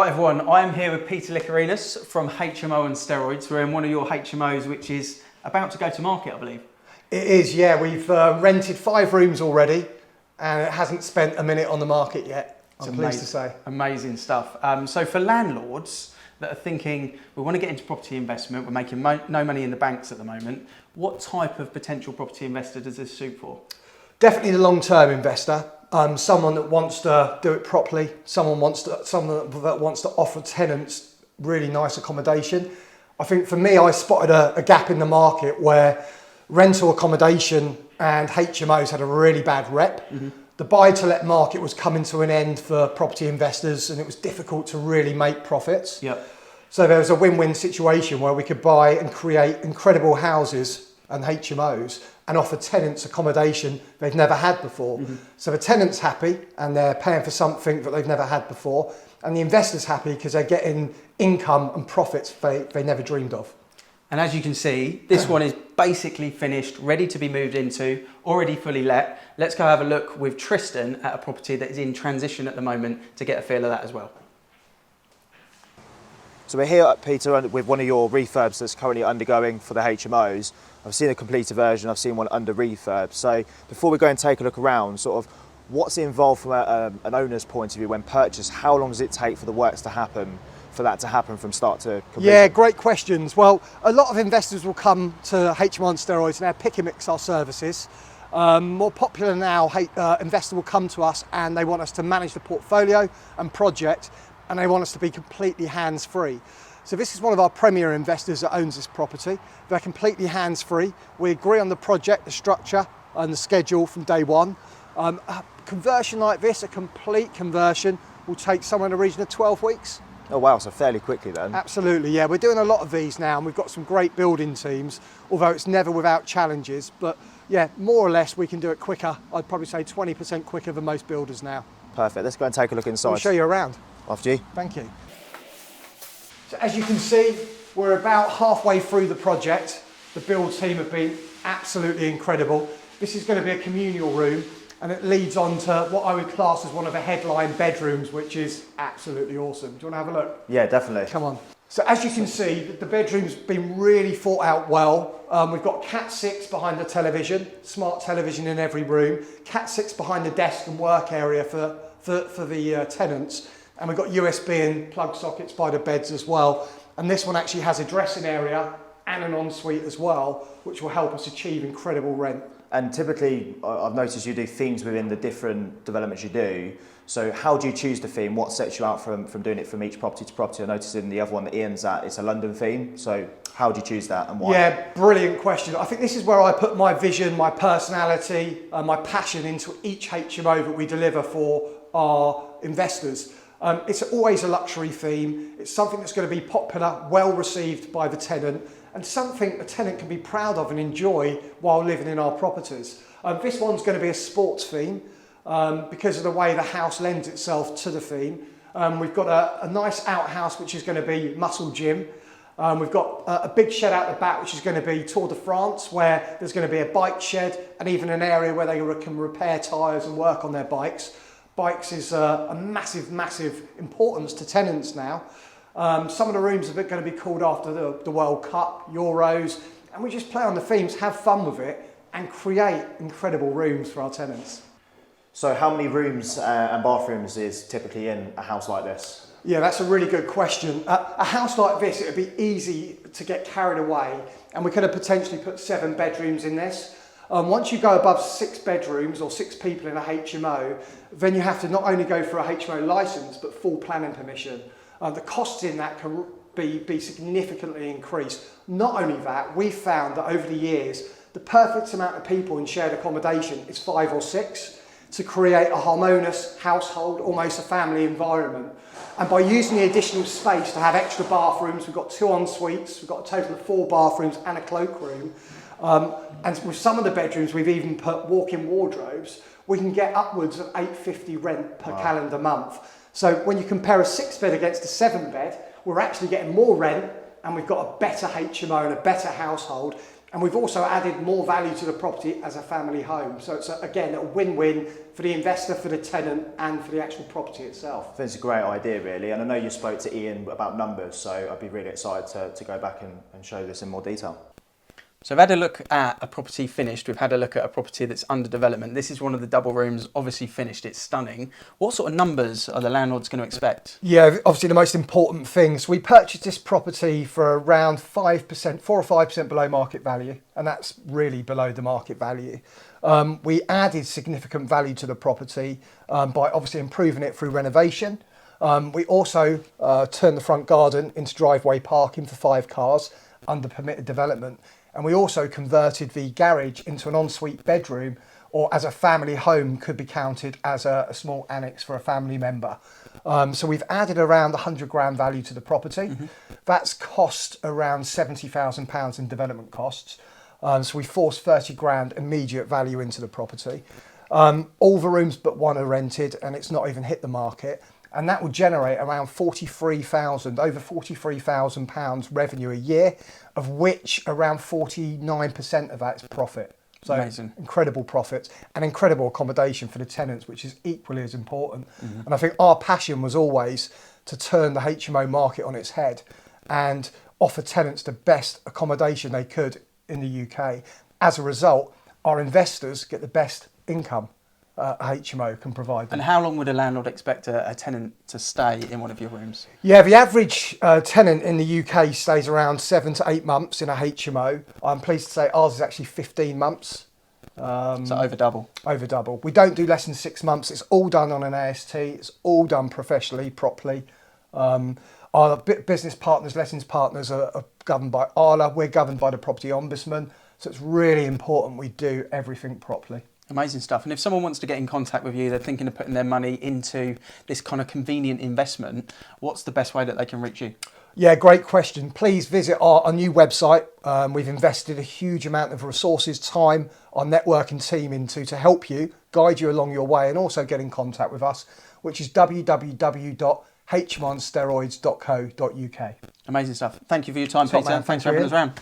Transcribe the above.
Right everyone, I am here with Peter Licourinos from HMO and Steroids. We're in one of your HMOs which is about to go to market, I believe. It is, yeah. We've rented 5 rooms already and it hasn't spent a minute on the market yet, so pleased to say. Amazing stuff. So for landlords that are thinking, we want to get into property investment, we're making no money in the banks at the moment, what type of potential property investor does this suit for? Definitely the long-term investor. Someone that wants to do it properly, someone that wants to offer tenants really nice accommodation. I think for me, I spotted a gap in the market where rental accommodation and HMOs had a really bad rep. Mm-hmm. The buy-to-let market was coming to an end for property investors and it was difficult to really make profits. Yep. So there was a win-win situation where we could buy and create incredible houses and HMOs and offer tenants accommodation they've never had before. Mm-hmm. So the tenant's happy and they're paying for something that they've never had before, and the investor's happy because they're getting income and profits they never dreamed of. And as you can see, this one is basically finished, ready to be moved into, already fully let. Let's go have a look with Tristan at a property that is in transition at the moment to get a feel of that as well. So we're here, Peter, with one of your refurbs that's currently undergoing for the HMOs. I've seen a completed version, I've seen one under refurb. So before we go and take a look around, sort of what's involved from an owner's point of view when purchased? How long does it take for the works to happen, for that to happen from start to completion? Yeah, great questions. Well, a lot of investors will come to HMO and Steroids and they'll pick and mix our services. More popular now, investor will come to us and they want us to manage the portfolio and project, and they want us to be completely hands-free. So this is one of our premier investors that owns this property. They're completely hands-free. We agree on the project, the structure and the schedule from day one. A conversion like this, a complete conversion, will take somewhere in the region of 12 weeks. Oh wow, so fairly quickly then. Absolutely, yeah. We're doing a lot of these now and we've got some great building teams, although it's never without challenges. But yeah, more or less we can do it quicker. I'd probably say 20% quicker than most builders now. Perfect, let's go and take a look inside. I'll show you around. After you. Thank you. So as you can see, we're about halfway through the project. The build team have been absolutely incredible. This is going to be a communal room and it leads on to what I would class as one of the headline bedrooms, which is absolutely awesome. Do you want to have a look? Yeah, definitely. Come on. So as you can see, the bedroom's been really thought out well. We've got Cat 6 behind the television, smart television in every room, Cat 6 behind the desk and work area for the tenants. And we've got USB and plug sockets by the beds as well. And this one actually has a dressing area and an ensuite as well, which will help us achieve incredible rent. And typically, I've noticed you do themes within the different developments you do. So how do you choose the theme? What sets you out from doing it from each property to property? I noticed in the other one that Ian's at, it's a London theme. So how do you choose that and why? Yeah, brilliant question. I think this is where I put my vision, my personality, my passion into each HMO that we deliver for our investors. It's always a luxury theme. It's something that's going to be popular, well received by the tenant, and something the tenant can be proud of and enjoy while living in our properties. This one's going to be a sports theme because of the way the house lends itself to the theme. We've got a nice outhouse which is going to be muscle gym. We've got a big shed out the back which is going to be Tour de France, where there's going to be a bike shed and even an area where they can repair tyres and work on their bikes. Bikes is a massive importance to tenants now. Some of the rooms are going to be called after the World Cup, Euros, and we just play on the themes, have fun with it, and create incredible rooms for our tenants. So how many rooms and bathrooms is typically in a house like this? Yeah, that's a really good question. A house like this, it would be easy to get carried away, and we could have potentially put 7 bedrooms in this. Once you go above 6 bedrooms or 6 people in a HMO, then you have to not only go for a HMO licence, but full planning permission. The costs in that can be significantly increased. Not only that, we've found that over the years, the perfect amount of people in shared accommodation is 5 or 6 to create a harmonious household, almost a family environment. And by using the additional space to have extra bathrooms, we've got 2 en-suites, we've got a total of 4 bathrooms and a cloakroom. And with some of the bedrooms, we've even put walk-in wardrobes. We can get upwards of $850 rent per calendar month. So when you compare a 6-bed against a 7-bed, we're actually getting more rent and we've got a better HMO and a better household. And we've also added more value to the property as a family home. So it's, again, a win-win for the investor, for the tenant, and for the actual property itself. I think it's a great idea, really. And I know you spoke to Ian about numbers, so I'd be really excited to go back and show this in more detail. So we've had a look at a property finished, we've had a look at a property that's under development. This is one of the double rooms, obviously finished, it's stunning. What sort of numbers are the landlords going to expect? Yeah, obviously the most important things. We purchased this property for around 5%, 4 or 5% below market value, and that's really below the market value. We added significant value to the property by obviously improving it through renovation. We also turned the front garden into driveway parking for 5 cars under permitted development. And we also converted the garage into an ensuite bedroom, or as a family home could be counted as a small annex for a family member. So we've added around 100 grand value to the property. Mm-hmm. That's cost around £70,000 in development costs. So we forced 30 grand immediate value into the property. All the rooms but one are rented, and it's not even hit the market. And that will generate around over £43,000 revenue a year, of which around 49% of that is profit. So amazing. Incredible profits and incredible accommodation for the tenants, which is equally as important. Mm-hmm. And I think our passion was always to turn the HMO market on its head and offer tenants the best accommodation they could in the UK. As a result, our investors get the best income a HMO can provide them. And how long would a landlord expect a tenant to stay in one of your rooms? Yeah, the average tenant in the UK stays around 7 to 8 months in a HMO. I'm pleased to say ours is actually 15 months. So over double. Over double. We don't do less than 6 months. It's all done on an AST. It's all done professionally, properly. Our business partners, lettings partners are governed by ALA. We're governed by the Property Ombudsman. So it's really important we do everything properly. Amazing stuff. And if someone wants to get in contact with you, they're thinking of putting their money into this kind of convenient investment, what's the best way that they can reach you? Yeah, great question. Please visit our new website. We've invested a huge amount of resources, time, our networking team into to help you, guide you along your way, and also get in contact with us, which is www.hmonsteroids.co.uk. Amazing stuff. Thank you for your time, Top Peter. man, Thanks for having us around.